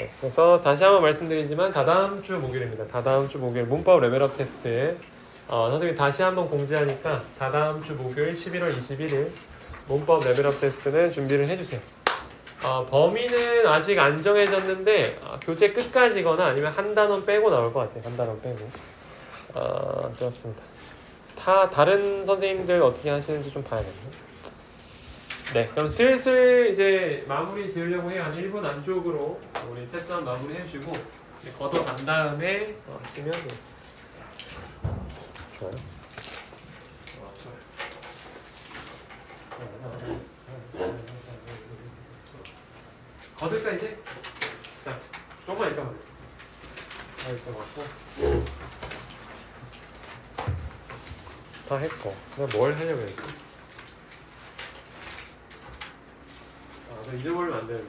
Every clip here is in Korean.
네, 그래서 다시 한번 말씀드리지만 다다음 주 목요일입니다. 다다음 주 목요일 문법 레벨업 테스트 선생님이 다시 한번 공지하니까 다다음 주 목요일 11월 21일 문법 레벨업 테스트는 준비를 해주세요. 범위는 아직 안 정해졌는데 교재 끝까지거나 아니면 한 단원 빼고 나올 것 같아요. 한 단원 빼고. 그렇습니다. 다른 선생님들 어떻게 하시는지 좀 봐야겠네요. 네, 그럼 슬슬 이제 마무리 지으려고 해요. 한 1분 안쪽으로 우리 채점 마무리 해주고 걷어간 다음에 하시면 되겠습니다. 좋아요. 거둘까 이제? 자, 조금만 있다 말이야. 있다 맞고 다 했고 내가 뭘 하려고 했지? 너 잊어버리면 안 되는데.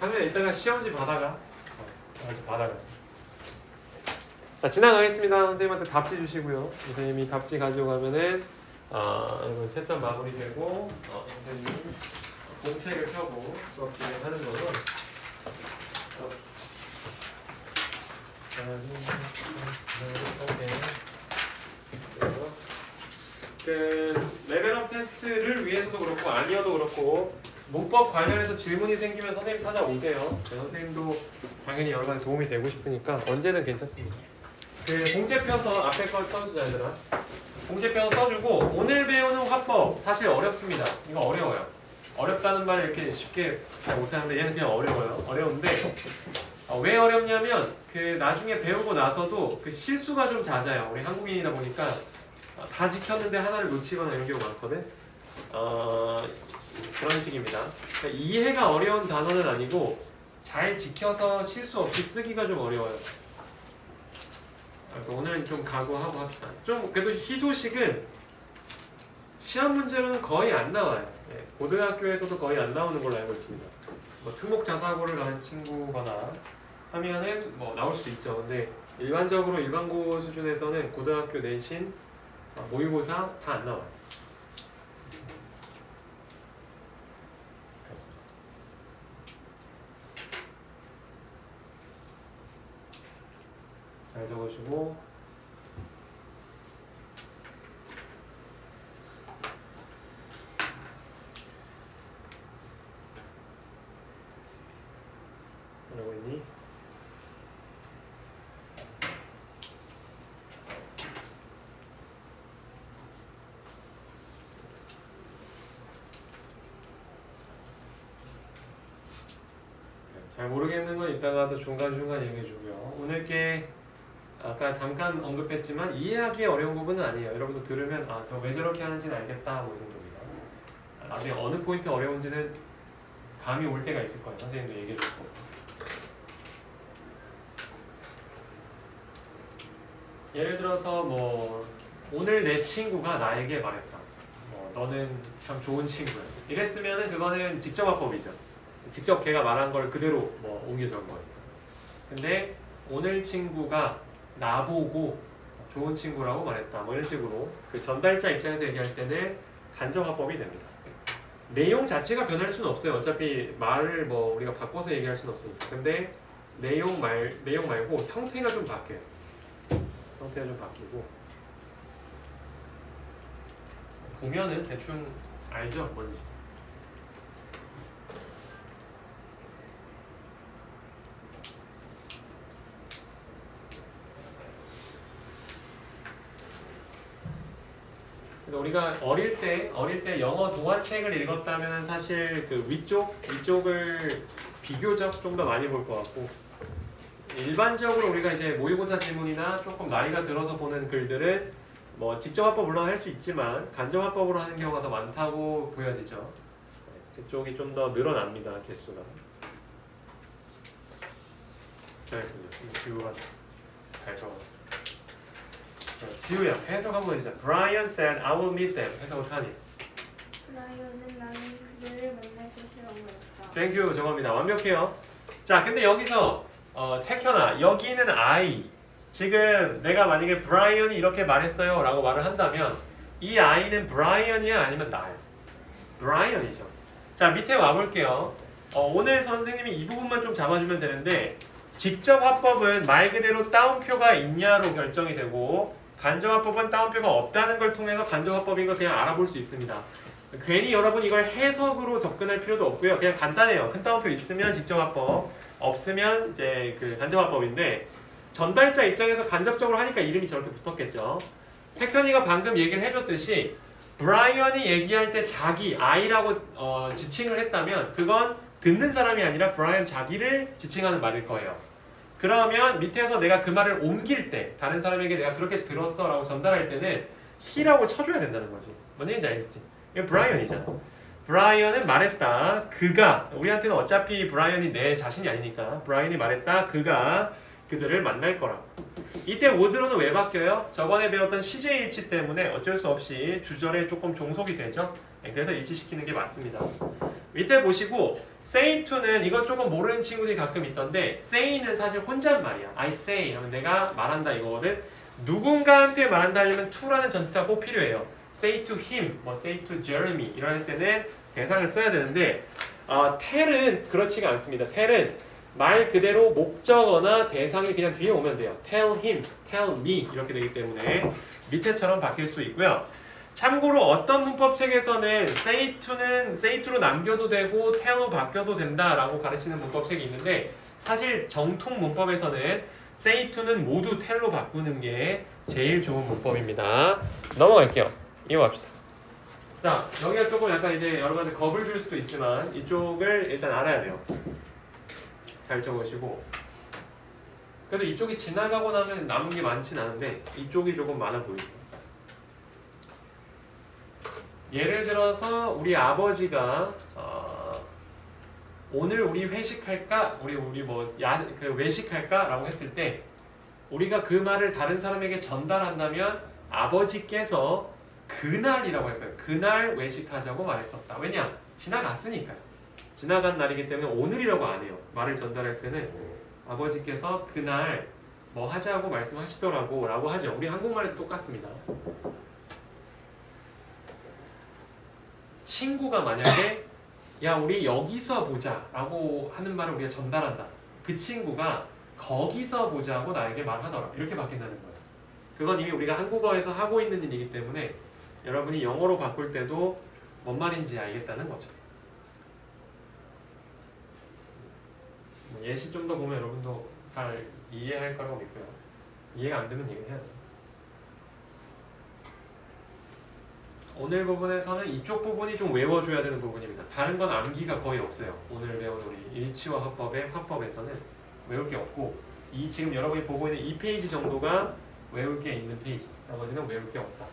상면 이따가 시험지 받아가. 받아가. 자, 지나가겠습니다. 선생님한테 답지 주시고요. 선생님이 답지 가지고 가면은 이거 채점 마무리되고 선생님이 공책을 펴고 수업 진행하는 거로. 그 레벨업 테스트를 위해서도 그렇고 아니어도 그렇고 문법 관련해서 질문이 생기면 선생님 찾아오세요. 선생님도 당연히 여러 가지 도움이 되고 싶으니까 언제든 괜찮습니다. 그 공제 펴서 앞에 걸 써주자 얘들아. 공제 펴서 써주고 오늘 배우는 화법 사실 어렵습니다. 이거 어려워요. 어렵다는 말 이렇게 쉽게 못하는데 얘는 그냥 어려워요. 어려운데 왜 어렵냐면 그 나중에 배우고 나서도 그 실수가 좀 잦아요. 우리 한국인이다 보니까 다 지켰는데 하나를 놓치거나 이런 경우가 많거든. 그런 식입니다. 그러니까 이해가 어려운 단어는 아니고 잘 지켜서 실수 없이 쓰기가 좀 어려워요. 그래서 오늘은 좀 각오하고 합시다. 좀 그래도 희소식은 시험 문제로는 거의 안 나와요. 고등학교에서도 거의 안 나오는 걸로 알고 있습니다. 뭐 특목 자사고를 가는 친구거나 하면은 뭐 나올 수도 있죠. 근데 일반적으로 일반고 수준에서는 고등학교 내신 모의고사 다 안 나와요. 그렇습니다. 잘 적으시고 뭐라고 했니? 잘 모르겠는 건 이따가도 중간중간 얘기해주고요. 오늘 게 아까 잠깐 언급했지만 이해하기 어려운 부분은 아니에요. 여러분도 들으면 저 왜 저렇게 하는지는 알겠다 뭐 이 정도입니다. 나중에 어느 포인트 어려운지는 감이 올 때가 있을 거예요. 선생님도 얘기해줄 거고. 예를 들어서 뭐 오늘 내 친구가 나에게 말했다. 너는 참 좋은 친구야. 이랬으면은 그거는 직접화법이죠. 직접 걔가 말한 걸 그대로 뭐 옮겨 적은 거니까. 근데 오늘 친구가 나보고 좋은 친구라고 말했다. 뭐 이런 식으로 그 전달자 입장에서 얘기할 때는 간접화법이 됩니다. 내용 자체가 변할 수는 없어요. 어차피 말을 뭐 우리가 바꿔서 얘기할 수는 없으니까. 근데 내용 말고 형태가 좀 바뀌어요. 형태가 좀 바뀌고 보면은 대충 알죠? 뭔지. 우리가 어릴 때 영어 동화책을 읽었다면 사실 그 위쪽을 비교적 좀 더 많이 볼 것 같고 일반적으로 우리가 이제 모의고사 지문이나 조금 나이가 들어서 보는 글들은 뭐 직접화법 물론 할 수 있지만 간접화법으로 하는 경우가 더 많다고 보여지죠. 그쪽이 좀 더 늘어납니다. 개수가. 잘했습니다. 지우가 잘 적었어요. 지우야 해석 한번 해주자. Brian said I will meet them. 해석 어떡하니? 브라이언은 나는 그들을 만날 것이라고 했다. Thank you 정합니다. 완벽해요. 자 근데 여기서 태현아 여기는 I 지금 내가 만약에 브라이언이 이렇게 말했어요 라고 말을 한다면 이 I는 브라이언이야 아니면 나야? 브라이언이죠. 자 밑에 와볼게요. 오늘 선생님이 이 부분만 좀 잡아주면 되는데 직접 화법은 말 그대로 따옴표가 있냐로 결정이 되고 간접 화법은 따옴표가 없다는 걸 통해서 간접 화법인 걸 그냥 알아볼 수 있습니다. 괜히 여러분 이걸 해석으로 접근할 필요도 없고요. 그냥 간단해요. 큰 따옴표 있으면 직접 화법, 없으면 이제 그 간접 화법인데 전달자 입장에서 간접적으로 하니까 이름이 저렇게 붙었겠죠. 태현이가 방금 얘기를 해줬듯이 브라이언이 얘기할 때 자기, I라고 지칭을 했다면 그건 듣는 사람이 아니라 브라이언 자기를 지칭하는 말일 거예요. 그러면 밑에서 내가 그 말을 옮길 때 다른 사람에게 내가 그렇게 들었어 라고 전달할 때는 he라고 쳐줘야 된다는 거지. 뭔 얘기인지 알겠지? 이건 브라이언이잖아. 브라이언은 말했다. 그가 우리한테는 어차피 브라이언이 내 자신이 아니니까 브라이언이 말했다. 그가 그들을 만날 거라. 이때 would로는 왜 바뀌어요? 저번에 배웠던 시제 일치 때문에 어쩔 수 없이 주절에 조금 종속이 되죠. 그래서 일치시키는 게 맞습니다. 밑에 보시고 say to는 이것 조금 모르는 친구들이 가끔 있던데 say는 사실 혼잣말이야. I say 하면 내가 말한다 이거거든. 누군가한테 말한다 하려면 to라는 전치사가 꼭 필요해요. say to him, 뭐 say to Jeremy 이럴 때는 대상을 써야 되는데 tell은 그렇지가 않습니다. tell은 말 그대로 목적어나 대상이 그냥 뒤에 오면 돼요. tell him, tell me 이렇게 되기 때문에 밑에처럼 바뀔 수 있고요. 참고로 어떤 문법책에서는 say to로 남겨도 되고 tell로 바뀌어도 된다라고 가르치는 문법책이 있는데 사실 정통 문법에서는 say to는 모두 tell로 바꾸는 게 제일 좋은 문법입니다. 넘어갈게요. 이어갑시다. 자, 여기가 조금 약간 이제 여러분들 겁을 줄 수도 있지만 이쪽을 일단 알아야 돼요. 잘 적으시고 그래도 이쪽이 지나가고 나면 남은 게 많진 않은데 이쪽이 조금 많아 보이죠. 예를 들어서 우리 아버지가 오늘 우리 회식할까? 우리 그 외식할까? 라고 했을 때 우리가 그 말을 다른 사람에게 전달한다면 아버지께서 그날이라고 할 거예요. 그날 외식하자고 말했었다. 왜냐? 지나갔으니까요. 지나간 날이기 때문에 오늘이라고 안 해요. 말을 전달할 때는 아버지께서 그날 뭐 하자고 말씀하시더라고 라고 하죠. 우리 한국말에도 똑같습니다. 친구가 만약에 야 우리 여기서 보자 라고 하는 말을 우리가 전달한다. 그 친구가 거기서 보자고 나에게 말하더라. 이렇게 바뀐다는 거예요. 그건 이미 우리가 한국어에서 하고 있는 일이기 때문에 여러분이 영어로 바꿀 때도 뭔 말인지 알겠다는 거죠. 예시 좀 더 보면 여러분도 잘 이해할 거라고 믿고요. 이해가 안 되면 얘기해야 돼요. 오늘 부분에서는 이쪽 부분이 좀 외워줘야 되는 부분입니다. 다른 건 암기가 거의 없어요. 오늘 배운 우리 일치와 화법의 화법에서는 외울 게 없고 이 지금 여러분이 보고 있는 이 페이지 정도가 외울 게 있는 페이지. 나머지는 외울 게 없다.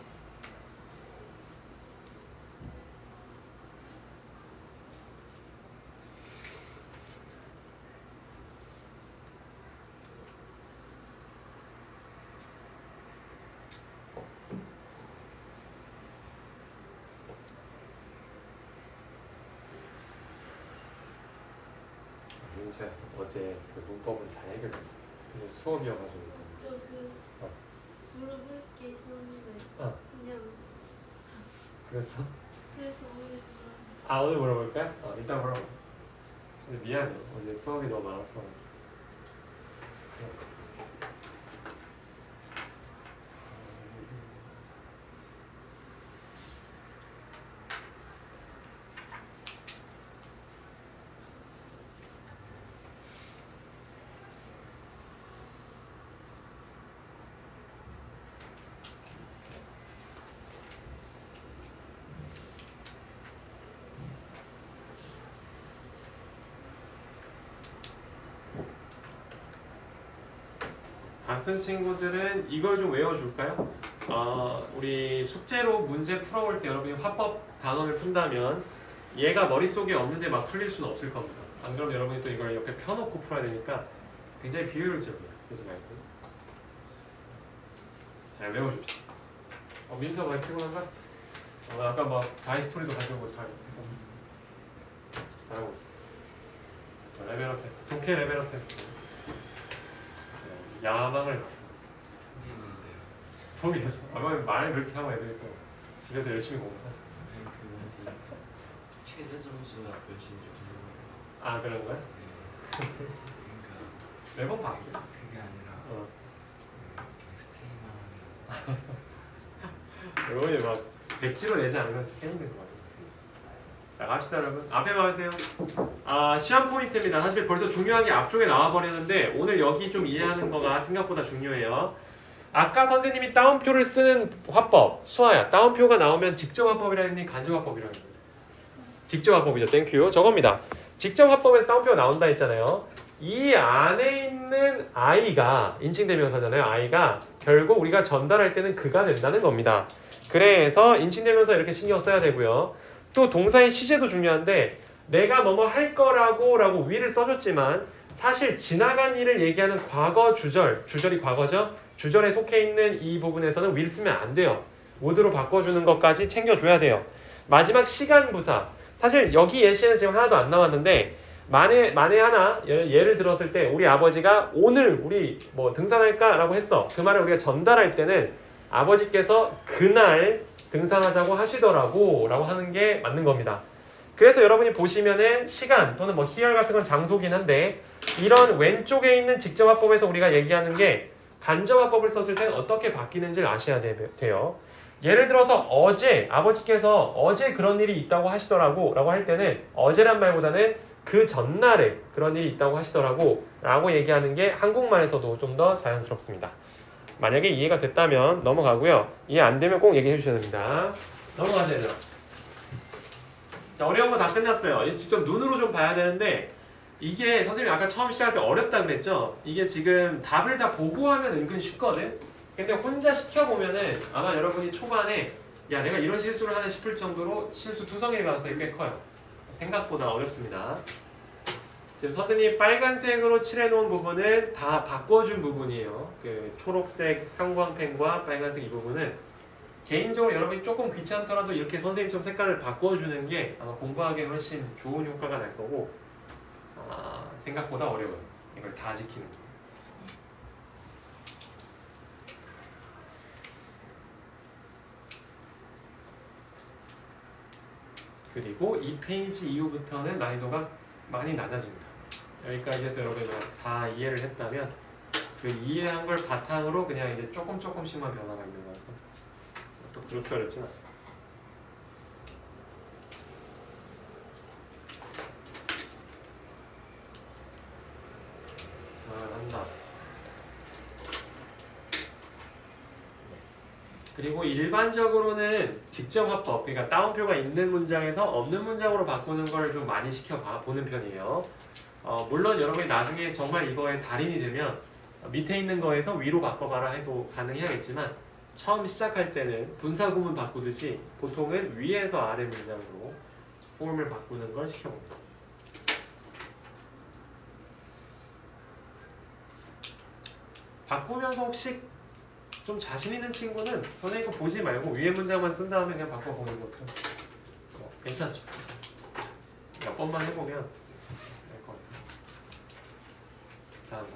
윤수야 어제 그 문법은 잘 해결됐어. 근데 수업이어가지고. 저 그 물어볼 게 있었는데 그냥 그랬어? 그래서 오늘 오늘 물어볼까요? 이따 물어봐. 근데 미안해. 어제 수업이 너무 많았어. 다 쓴 친구들은 이걸 좀 외워줄까요? 우리 숙제로 문제 풀어볼 때 여러분이 화법 단원을 푼다면 얘가 머릿속에 없는데 막 풀릴 수는 없을 겁니다. 안 그러면 여러분이 또 이걸 옆에 펴놓고 풀어야 되니까 굉장히 비효율적이에요. 그러지 말고 잘 외워줍시다. 민서 많이 피곤한가? 아까 막 자이 스토리도 가지고 잘하고 있어. 레벨업 테스트, 독해 레벨업 테스트. 야망을 포기했어. 말을 그렇게 하면 애들이 또 집에서 열심히 공부하죠. 최대 점수 열심히 좀 아 그런 거야? 그러니까 매번 바뀌어. 그게 아니라 어. 스테이만 여러분이 막 백지로 내지 않으면 스캔이 된거 같아요. 자 갑시다 여러분. 앞에 봐주세요. 시험 포인트입니다. 사실 벌써 중요한 게 앞쪽에 나와버렸는데 오늘 여기 좀 이해하는 거가 생각보다 중요해요. 아까 선생님이 따옴표를 쓰는 화법, 수아야. 따옴표가 나오면 직접 화법이라 했니? 간접 화법이라 했니? 직접 화법이죠. 땡큐. 저겁니다. 직접 화법에서 따옴표가 나온다 했잖아요. 이 안에 있는 I가 인칭대명사잖아요. I가 결국 우리가 전달할 때는 그가 된다는 겁니다. 그래서 인칭대명사 이렇게 신경 써야 되고요. 또 동사의 시제도 중요한데 내가 뭐뭐 할 거라고 라고 위를 써줬지만 사실 지나간 일을 얘기하는 과거 주절이 과거죠. 주절에 속해 있는 이 부분에서는 will 쓰면 안 돼요. would로 바꿔주는 것까지 챙겨줘야 돼요. 마지막 시간 부사. 사실 여기 예시는 지금 하나도 안 나왔는데 만에 하나 예를 들었을 때 우리 아버지가 오늘 우리 뭐 등산할까? 라고 했어. 그 말을 우리가 전달할 때는 아버지께서 그날 등산하자고 하시더라고 라고 하는 게 맞는 겁니다. 그래서 여러분이 보시면은 시간 또는 뭐 here 같은 건 장소긴 한데 이런 왼쪽에 있는 직접화법에서 우리가 얘기하는 게 간접화법을 썼을 때는 어떻게 바뀌는지를 아셔야 돼요. 예를 들어서 어제 아버지께서 어제 그런 일이 있다고 하시더라고 라고 할 때는 어제란 말보다는 그 전날에 그런 일이 있다고 하시더라고 라고 얘기하는 게 한국말에서도 좀 더 자연스럽습니다. 만약에 이해가 됐다면 넘어가고요. 이해 안 되면 꼭 얘기해 주셔야 됩니다. 넘어가세요. 자, 어려운 거 다 끝났어요. 직접 눈으로 좀 봐야 되는데 이게 선생님이 아까 처음 시작할 때 어렵다 그랬죠? 이게 지금 답을 다 보고 하면 은근 쉽거든? 근데 혼자 시켜보면은 아마 여러분이 초반에 야 내가 이런 실수를 하나 싶을 정도로 실수 투성일 가능성이 꽤 커요. 생각보다 어렵습니다. 지금 선생님이 빨간색으로 칠해놓은 부분은 다 바꿔준 부분이에요. 그 초록색 형광펜과 빨간색 이 부분은 개인적으로 여러분이 조금 귀찮더라도 이렇게 선생님처럼 색깔을 바꿔주는 게 아마 공부하기에 훨씬 좋은 효과가 날 거고 생각보다 어려워요. 이걸 다 지키는 게. 그리고 이 페이지 이후부터는 난이도가 많이 낮아집니다. 여기까지 해서 여러분이 다 이해를 했다면 그 이해한 걸 바탕으로 그냥 이제 조금씩만 변화가 있는 거라서 또 그렇게 어렵진 않아요. 한다. 그리고 일반적으로는 직접 화법, 그러니까 따옴표가 있는 문장에서 없는 문장으로 바꾸는 걸 좀 많이 보는 편이에요. 물론 여러분이 나중에 정말 이거에 달인이 되면 밑에 있는 거에서 위로 바꿔봐라 해도 가능해야겠지만 처음 시작할 때는 분사구문 바꾸듯이 보통은 위에서 아래 문장으로 폼을 바꾸는 걸 시켜봅니다. 바꾸면서 혹시 좀 자신 있는 친구는 선생님 거 보지 말고 위에 문장만 쓴 다음에 그냥 바꿔보는 것도 괜찮죠. 몇 번만 해보면 될 것 같아요. 잘한다.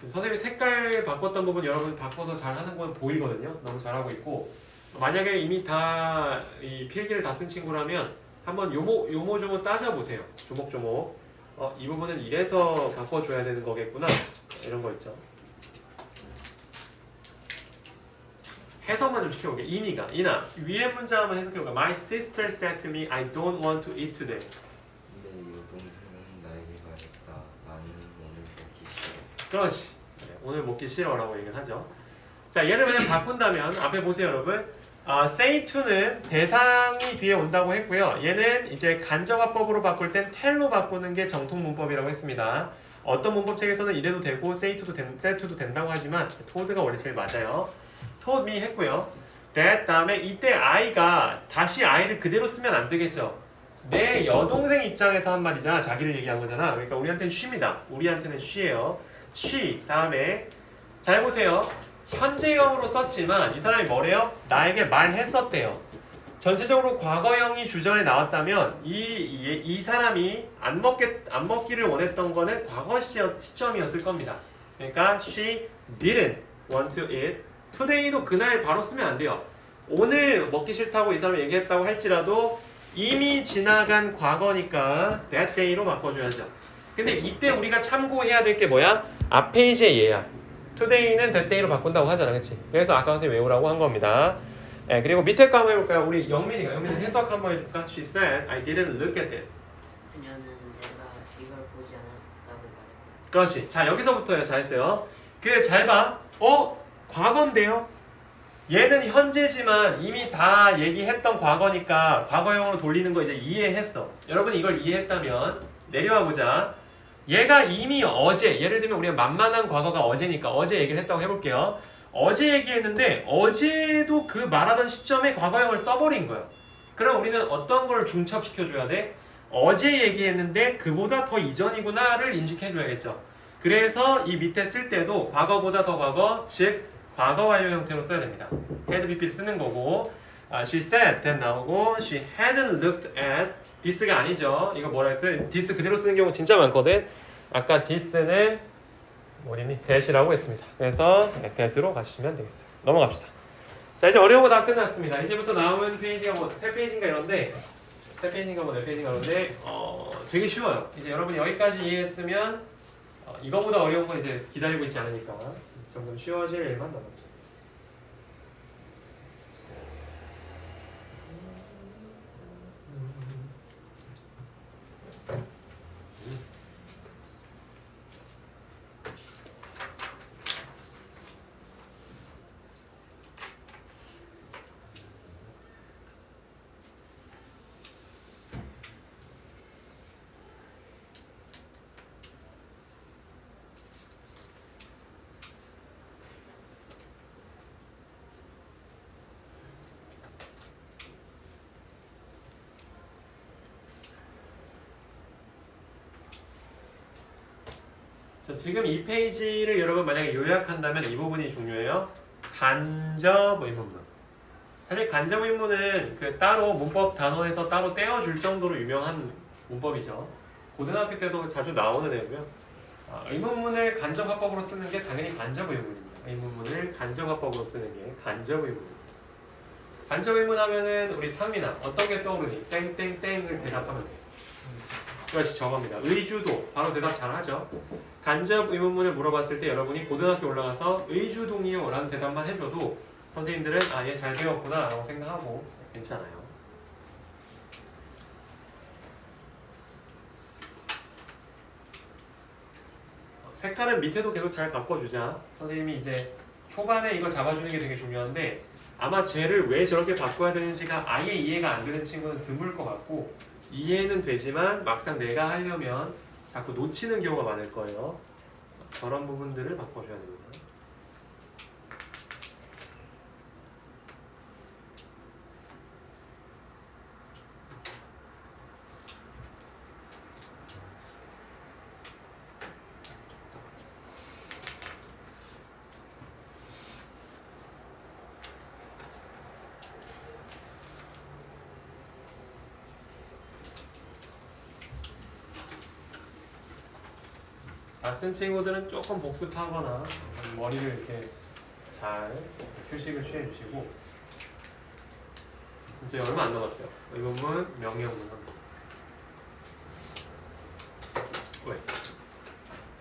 선생님이 색깔 바꿨던 부분 여러분 바꿔서 잘하는 건 보이거든요. 너무 잘하고 있고 만약에 이미 다 이 필기를 다 쓴 친구라면 한번 요모조모 따져보세요. 조목조목 이 부분은 이래서 바꿔줘야 되는 거겠구나 이런 거 있죠. 해석만 좀 시켜볼게. 이나 위에 문장 한번 해석해볼까? My sister said to me, I don't want to eat today. 근데 이 동생은 나에게 말했다. 나는 오늘 먹기 싫어. 그렇지. 네, 오늘 먹기 싫어라고 얘기를 하죠. 자, 얘를 그냥 바꾼다면 앞에 보세요, 여러분. say to는 대상이 뒤에 온다고 했고요. 얘는 이제 간접화법으로 바꿀 땐 tell로 바꾸는 게 정통 문법이라고 했습니다. 어떤 문법책에서는 이래도 되고 say to도 된다고 하지만 tod가 원래 제일 맞아요. told me 했고요. that 다음에 이때 I가 다시 I를 그대로 쓰면 안 되겠죠. 내 여동생 입장에서 한 말이잖아. 자기를 얘기한 거잖아. 그러니까 우리한테는 she입니다. 우리한테는 she예요. she 다음에 잘 보세요. 현재형으로 썼지만 이 사람이 뭐래요? 나에게 말했었대요. 전체적으로 과거형이 주전에 나왔다면 이 사람이 안 먹기를 원했던 거는 과거 시점이었을 겁니다. 그러니까 she didn't want to eat. today도 그날 바로 쓰면 안 돼요. 오늘 먹기 싫다고 이 사람이 얘기했다고 할지라도 이미 지나간 과거니까 that day로 바꿔줘야죠. 근데 이때 우리가 참고해야 될 게 뭐야? 앞 페이지의 얘야. today는 that day로 바꾼다고 하잖아, 그렇지? 그래서 아까 선생님 외우라고 한 겁니다. 네, 그리고 밑에 거 한번 해볼까요? 우리 영민이가 해석 한번 해줄까? She said, I didn't look at this. 그녀는 내가 이걸 보지 않았다고 말했다. 그렇지. 자, 여기서부터요. 잘했어요. 잘 봐. 과거인데요. 얘는 현재지만 이미 다 얘기했던 과거니까 과거형으로 돌리는 거 이제 이해했어. 여러분이 이걸 이해했다면 내려와 보자. 얘가 이미 어제, 예를 들면 우리가 만만한 과거가 어제니까 어제 얘기를 했다고 해볼게요. 어제 얘기했는데 어제도 그 말하던 시점에 과거형을 써버린 거야. 그럼 우리는 어떤 걸 중첩시켜줘야 돼? 어제 얘기했는데 그보다 더 이전이구나를 인식해줘야겠죠. 그래서 이 밑에 쓸 때도 과거보다 더 과거, 즉 과거 완료 형태로 써야 됩니다. had BP를 쓰는 거고 she said that 나오고 she hadn't looked at this가 아니죠. 이거 뭐라 했어요? this 그대로 쓰는 경우 진짜 많거든. 아까 this는 뭐니? that이라고 했습니다. 그래서 that으로 가시면 되겠어요. 넘어갑시다. 자, 이제 어려운 거 다 끝났습니다. 이제부터 남은 페이지가 뭐 3페이지인가 이런데 3페이지인가 뭐 4페이지인가 이런데 되게 쉬워요. 이제 여러분이 여기까지 이해했으면 이거보다 어려운 건 이제 기다리고 있지 않으니까 점점 쉬워질 일만 남았죠. 자, 지금 이 페이지를 여러분 만약에 요약한다면 이 부분이 중요해요. 간접 의문문. 사실 간접 의문은 따로 문법 단원에서 따로 떼어줄 정도로 유명한 문법이죠. 고등학교 때도 자주 나오는 애고요. 의문문을 간접 화법으로 쓰는 게 당연히 간접 의문입니다. 의문문을 간접 화법으로 쓰는 게 간접 의문. 간접 의문 하면은 우리 상민아 어떤 게 떠오르니? 땡땡땡을 대답하면 돼요. 이것이 저겁니다. 의주도 바로 대답 잘하죠. 간접 의문문을 물어봤을 때 여러분이 고등학교 올라가서 의주동이요 라는 대답만 해줘도 선생님들은 얘 잘 배웠구나 라고 생각하고 괜찮아요. 색깔은 밑에도 계속 잘 바꿔주자. 선생님이 이제 초반에 이거 잡아주는 게 되게 중요한데 아마 쟤를 왜 저렇게 바꿔야 되는지가 아예 이해가 안 되는 친구는 드물 것 같고 이해는 되지만 막상 내가 하려면 자꾸 놓치는 경우가 많을 거예요. 저런 부분들을 바꿔줘야 됩니다. 쓴 친구들은 조금 복습하거나 머리를 이렇게 잘 휴식을 취해주시고 이제 얼마 안 남았어요. 의문문, 명령문 합니다. 왜?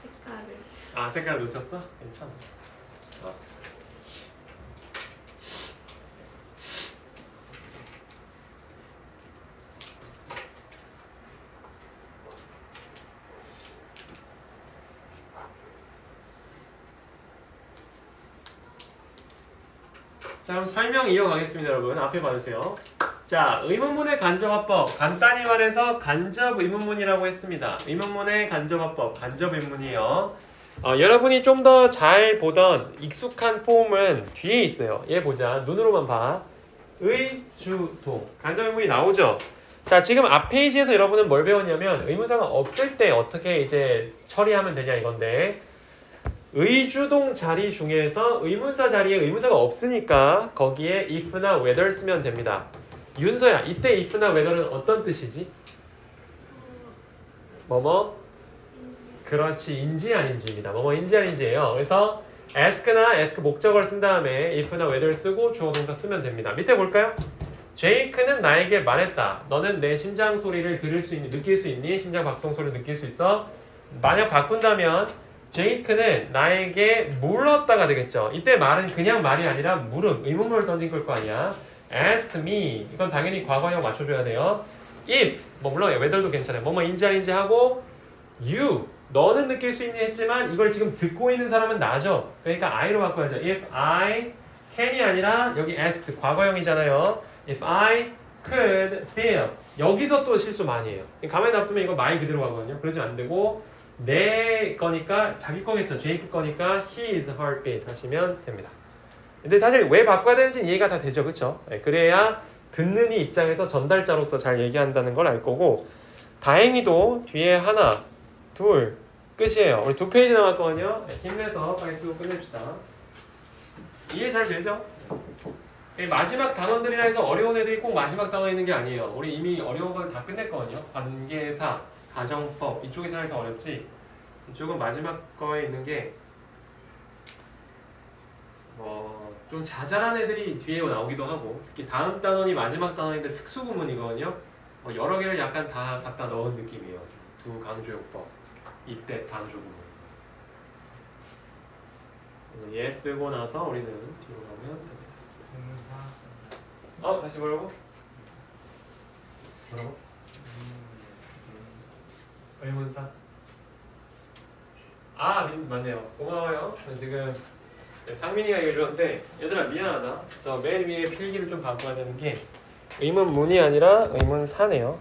색깔을. 색깔 놓쳤어? 괜찮아. 자, 그럼 설명 이어가겠습니다, 여러분. 앞에 봐주세요. 자, 의문문의 간접화법. 간단히 말해서 간접 의문문이라고 했습니다. 의문문의 간접화법, 간접 의문이에요. 여러분이 좀 더 잘 보던 익숙한 폼은 뒤에 있어요. 얘 보자. 눈으로만 봐. 의주동. 간접 의문이 나오죠? 자, 지금 앞 페이지에서 여러분은 뭘 배웠냐면 의문사가 없을 때 어떻게 이제 처리하면 되냐 이건데 의주동 자리 중에서 의문사 자리에 의문사가 없으니까 거기에 if나 whether 쓰면 됩니다. 윤서야, 이때 if나 whether는 어떤 뜻이지? 뭐뭐? 그렇지, 인지 아닌지입니다. 뭐뭐인지 아닌지예요. 그래서 ask나 ask 목적어를 쓴 다음에 if나 whether 쓰고 주어 동사 쓰면 됩니다. 밑에 볼까요? 제이크는 나에게 말했다. 너는 내 심장 소리를 느낄 수 있니? 심장 박동 소리를 느낄 수 있어? 만약 바꾼다면 제이크는 나에게 물었다가 되겠죠. 이때 말은 그냥 말이 아니라 물음, 의문문을 던진 걸 거 아니야. Ask me. 이건 당연히 과거형 맞춰줘야 돼요. If, 뭐 물론 whether도 괜찮아요. 뭐뭐인지 아닌지 하고 you, 너는 느낄 수 있니 했지만 이걸 지금 듣고 있는 사람은 나죠. 그러니까 I로 바꿔야죠. If I can이 아니라 여기 asked 과거형이잖아요. If I could feel. 여기서 또 실수 많이 해요. 가만히 놔두면 이거 my 그대로 가거든요. 그러지 안 되고 내 거니까 자기 거겠죠. 제이크 거니까 his heartbeat 하시면 됩니다. 근데 사실 왜 바꿔야 되는지 이해가 다 되죠. 그렇죠? 그래야 듣는 이 입장에서 전달자로서 잘 얘기한다는 걸 알 거고 다행히도 뒤에 하나, 둘 끝이에요. 우리 2페이지 남았거든요. 힘내서 빨리 쓰고 끝냅시다. 이해 잘 되죠? 마지막 단원들이라 해서 어려운 애들이 꼭 마지막 단원에 있는 게 아니에요. 우리 이미 어려운 건 다 끝냈거든요. 관계사, 가정법 이쪽이 사실 더 어렵지 이쪽은 마지막 거에 있는 게 좀 자잘한 애들이 뒤에 나오기도 하고 특히 다음 단원이 마지막 단원인데 특수구문이거든요. 여러 개를 약간 다 갖다 넣은 느낌이에요. 두 강조용법, 이때 강조구문. 얘 쓰고 나서 우리는 뒤로 가면 됩니다. 다시 뭐라고? 뭐라고? 의문사. 맞네요. 고마워요. 지금 상민이가 얘기해줬는데 얘들아 미안하다. 저 맨 위에 필기를 좀 바꿔야 되는 게 의문문이 아니라 의문사네요.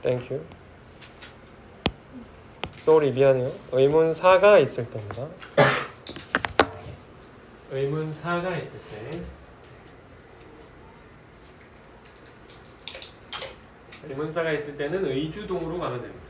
땡큐. 쏘리 미안해요. 의문사가 있을 때입니다. 의문사가 있을 때 의문사가 있을 때는 의주동으로 가면 됩니다.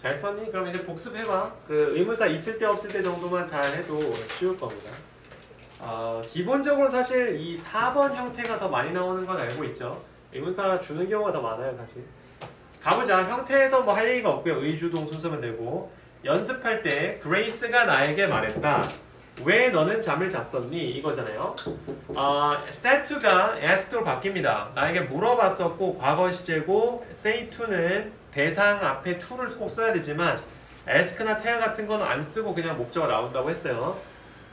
잘 썼니? 그럼 이제 복습해봐. 그 의문사 있을 때 없을 때 정도만 잘 해도 쉬울 겁니다. 기본적으로 사실 이 4번 형태가 더 많이 나오는 건 알고 있죠. 의문사 주는 경우가 더 많아요 사실. 가보자. 형태에서 뭐 할 얘기가 없고요. 의주동 순서면 되고 연습할 때 그레이스가 나에게 말했다. 왜 너는 잠을 잤었니? 이거잖아요. said to가 asked로 바뀝니다. 나에게 물어봤었고 과거 시제고 say to는 대상 앞에 to를 꼭 써야 되지만 ask나 tell 같은 건 안 쓰고 그냥 목적어 나온다고 했어요.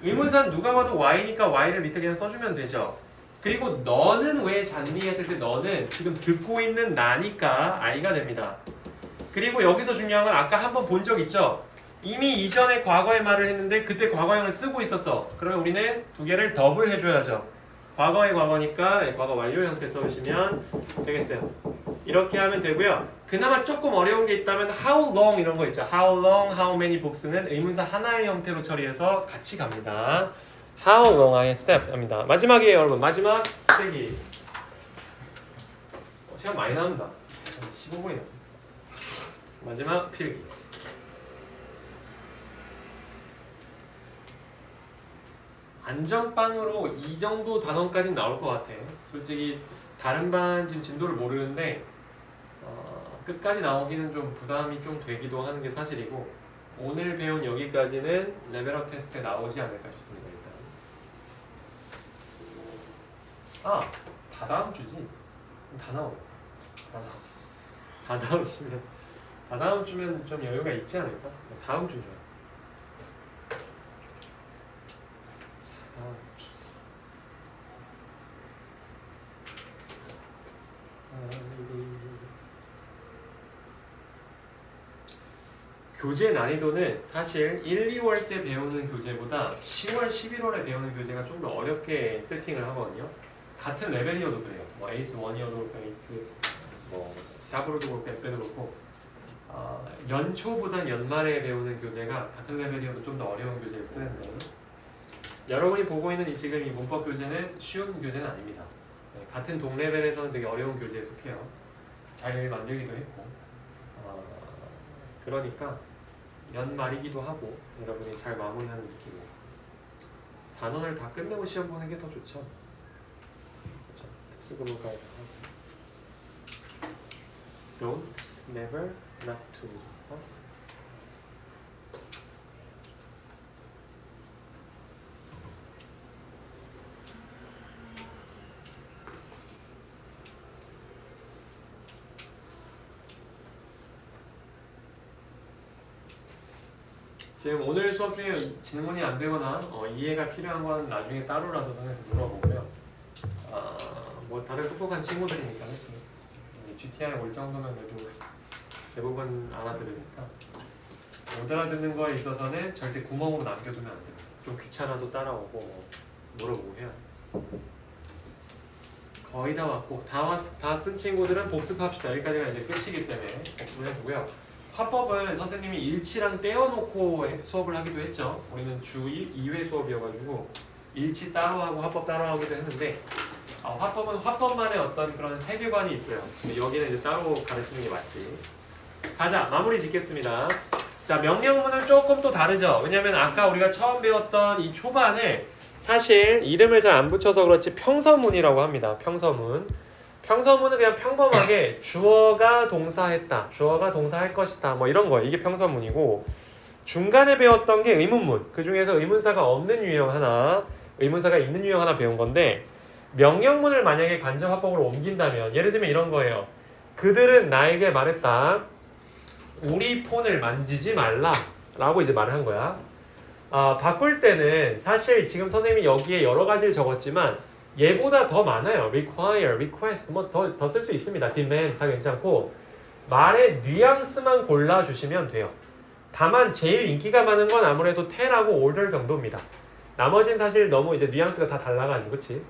의문사는 누가 봐도 y니까 y를 밑에 그냥 써주면 되죠. 그리고 너는 왜 잤니 했을 때 너는 지금 듣고 있는 나니까 i가 됩니다. 그리고 여기서 중요한 건 아까 한번 본 적 있죠? 이미 이전에 과거의 말을 했는데 그때 과거형을 쓰고 있었어. 그러면 우리는 두 개를 더블 해줘야죠. 과거의 과거니까 과거 완료 형태 써주시면 되겠어요. 이렇게 하면 되고요. 그나마 조금 어려운 게 있다면 how long 이런 거 있죠. how long, how many books는 의문사 하나의 형태로 처리해서 같이 갑니다. how long I slept 합니다. 마지막이에요 여러분. 마지막 세기. 시간 많이 남는다. 15분이나. 마지막 필기. 안정빵으로 이 정도 단원까지는 나올 것 같아. 솔직히 다른 반 지금 진도를 모르는데 끝까지 나오기는 좀 부담이 좀 되기도 하는 게 사실이고 오늘 배운 여기까지는 레벨업 테스트에 나오지 않을까 싶습니다. 일단 다 다음 주지? 다 나오겠다. 다 다음 주면 좀 여유가 있지 않을까? 다음 주인 줄 알았어. 교재 난이도는 사실 1, 2월 때 배우는 교재보다 10월, 11월에 배우는 교재가 좀 더 어렵게 세팅을 하거든요. 같은 레벨이어도 그래요. 뭐 에이스 1이어도 그렇고 에이스 뭐 샵으로도 그렇고 앱배도 그렇고 연초보단 연말에 배우는 교재가 같은 레벨이어도 좀 더 어려운 교재를 쓰는데 여러분이 보고 있는 지금 이 문법 교재는 쉬운 교재는 아닙니다. 네, 같은 동레벨에서는 되게 어려운 교재에 속해요. 잘 만들기도 했고 그러니까 연말이기도 하고 여러분이 잘 마무리하는 느낌이어서 단원을 다 끝내고 시험 보는 게 더 좋죠. 그렇죠? 특수고문 가이드 하고 don't, never, not to 그래서 지금 오늘 수업 중에 질문이 안 되거나 이해가 필요한 건 나중에 따로라도 선생님한테 물어보고요. 뭐 다들 똑똑한 친구들이니까 그치? GTI 올 정도면 그래도 대부분 알아들으니까 못 알아듣는 거에 있어서는 절대 구멍으로 남겨두면 안 돼요. 좀 귀찮아도 따라오고 물어보고 해야 돼요. 거의 다 왔고 다 쓴 친구들은 복습합시다. 여기까지가 이제 끝이기 때문에 복습을 해주고요. 화법은 선생님이 일치랑 떼어놓고 수업을 하기도 했죠. 우리는 주 2회 수업이어가지고 일치 따로 하고 화법 따로 하기도 했는데 화법은 화법만의 어떤 그런 세계관이 있어요. 근데 여기는 이제 따로 가르치는 게 맞지. 가자, 마무리 짓겠습니다. 자, 명령문은 조금 또 다르죠. 왜냐면 아까 우리가 처음 배웠던 이 초반에 사실 이름을 잘 안 붙여서 그렇지 평서문이라고 합니다. 평서문. 평서문은 그냥 평범하게 주어가 동사했다, 주어가 동사할 것이다 뭐 이런 거예요. 이게 평서문이고 중간에 배웠던 게 의문문. 그 중에서 의문사가 없는 유형 하나, 의문사가 있는 유형 하나 배운 건데 명령문을 만약에 간접화법으로 옮긴다면 예를 들면 이런 거예요. 그들은 나에게 말했다. 우리 폰을 만지지 말라 라고 이제 말을 한 거야. 바꿀 때는 사실 지금 선생님이 여기에 여러 가지를 적었지만 얘보다 더 많아요. require, request 뭐 더 쓸 수 있습니다. demand 다 괜찮고 말의 뉘앙스만 골라주시면 돼요. 다만 제일 인기가 많은 건 아무래도 tell하고 order 정도입니다. 나머지는 사실 너무 이제 뉘앙스가 다 달라가지고 그치?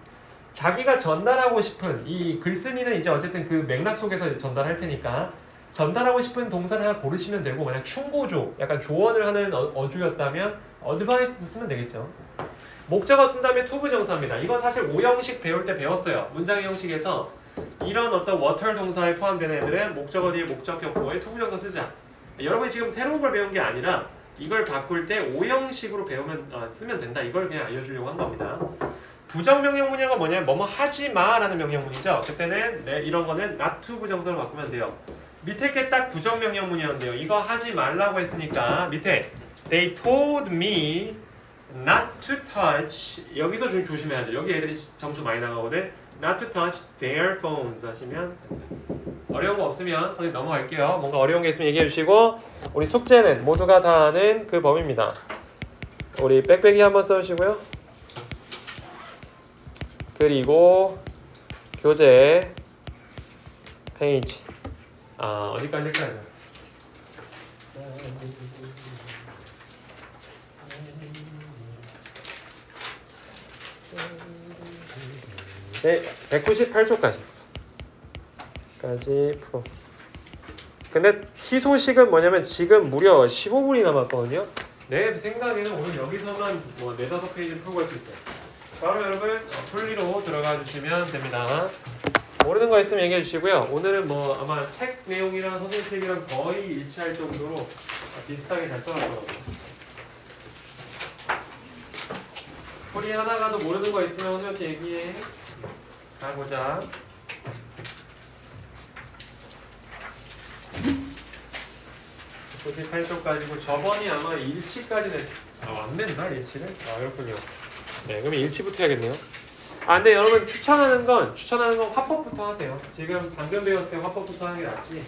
자기가 전달하고 싶은 이 글쓴이는 이제 어쨌든 그 맥락 속에서 전달할 테니까 전달하고 싶은 동사를 하나 고르시면 되고 만약 충고조, 약간 조언을 하는 어조였다면 advice 쓰면 되겠죠. 목적어 쓴 다음에 to 부정사입니다. 이건 사실 5형식 배울 때 배웠어요. 문장의 형식에서 이런 어떤 water 동사에 포함되는 애들은 목적어 뒤에 목적격보에 to 부정사 쓰자. 여러분이 지금 새로운 걸 배운 게 아니라 이걸 바꿀 때 5형식으로 쓰면 된다. 이걸 그냥 알려주려고 한 겁니다. 부정명령문이가 뭐냐면 뭐뭐 하지 마라는 명령문이죠. 그때는 이런 거는 not to 부정사로 바꾸면 돼요. 밑에 게 딱 부정명령문이었는데요. 이거 하지 말라고 했으니까 밑에 they told me not to touch 여기서 좀 조심해야 돼요. 여기 애들이 점수 많이 나가거든. not to touch their phones 하시면 어려운 거 없으면 선생님 넘어갈게요. 뭔가 어려운 게 있으면 얘기해 주시고 우리 숙제는 모두가 다 아는 그 범위입니다. 우리 빽빽이 한번 써주시고요. 그리고 교재 페이지 어디까지 할까요? 네, 198초까지 풀어. 근데 희소식은 뭐냐면 지금 무려 15분이 남았거든요. 내 생각에는 오늘 여기서만 뭐 4-5페이지 풀고 갈 수 있어요. 바로 여러분 풀리로 들어가 주시면 됩니다. 모르는 거 있으면 얘기해 주시고요. 오늘은 뭐 아마 책 내용이랑 선생님 책이랑 거의 일치할 정도로 비슷하게 잘 써놨더라고요. 풀이 하나가도 모르는 거 있으면 선생님한테 얘기해. 가보자. 그 98쪽까지고 저번이 아마 일치까지는 왔는다 일치를? 그렇군요. 네, 그러면 일치부터 해야겠네요. 근데 여러분 추천하는 건 화법부터 하세요. 지금 방금 배웠을 때 화법부터 하는 게 낫지.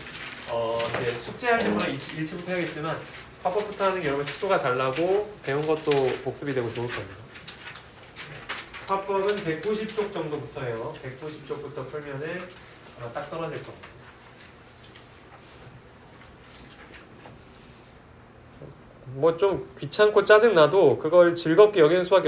이제 숙제할 때보다 일치부터 해야겠지만 화법부터 하는 게 여러분 속도가 잘 나고 배운 것도 복습이 되고 좋을 겁니다. 화법은 190쪽 정도부터 해요. 190쪽부터 풀면은 딱 떨어질 겁니다. 뭐 좀 귀찮고 짜증나도 그걸 즐겁게 여기는 수밖에